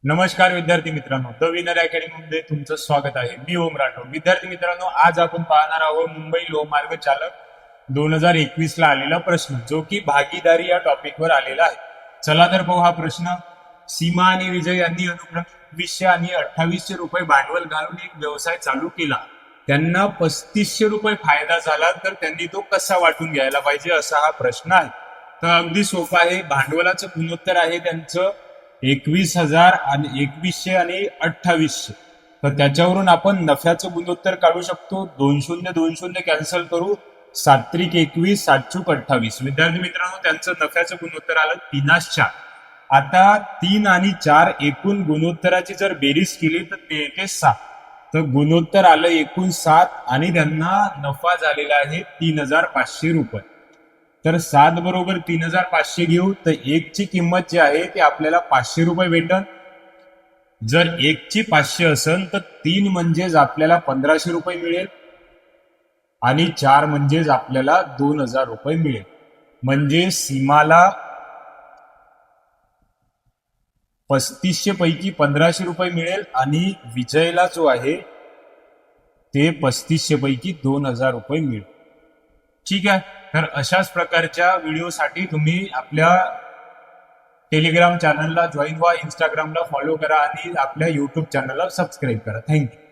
नमस्कार विद्यार्थी मित्रांनो, द विनर अकॅडमी मध्ये तुमचं स्वागत आहे. मी ओम राठोड. विद्यार्थी मित्रांनो, आज आपण पाहणार आहोत मुंबई लोहमार्ग चालक 2021 ला आलेला प्रश्न, जो की भागीदारी या टॉपिकवर आलेला आहे. चला तर पाहू हा प्रश्न. सीमा आणि विजय यांनी अनुक्रमे 2000 आणि 2800 रुपये भांडवल घालून एक व्यवसाय चालू केला. त्यांना 3500 रुपये फायदा झाला, तर त्यांनी तो कसा वाटून घ्यायला पाहिजे, असा हा प्रश्न आहे. तर अगदी सोपा आहे. भांडवलाचं गुणोत्तर आहे त्यांचं 21,000 आणि 2100 आणि 2800. तर त्याच्यावरून आपण नफ्याचं गुणोत्तर काढू शकतो. 20 कॅन्सल करू, 7×21 7×4 28. विद्यार्थी मित्रांनो, त्यांचं नफ्याचं गुणोत्तर आलं 3/4. आता 3 आणि 4 एकूण गुणोत्तराची जर बेरीज केली तर ते येते 7. तर गुणोत्तर आलं एकूण 7 आणि त्यांना नफा झालेला आहे 3,500 रुपये. तर 7 बरोबर 3,500 घेऊ, तर 1 ची किंमत जी आहे ती आपल्याला 500 रुपये भेटल. जर 1 ची 500 असेल तर 3 म्हणजेच आपल्याला 1,500 रुपये मिळेल आणि 4 म्हणजेच आपल्याला 2,000 रुपये मिळेल. म्हणजे सीमाला 3500 पैकी 1,500 रुपये मिळेल आणि विजयला जो आहे ते 3500 पैकी 2,000 रुपये मिळेल. ठीक आहे. तर अशाच प्रकारच्या व्हिडिओसाठी तुम्ही आपल्या टेलिग्राम चॅनलला जॉईन व्हा, इंस्टाग्रामला फॉलो करा आणि आपल्या युट्यूब चॅनलला सबस्क्राईब करा. थँक्यू.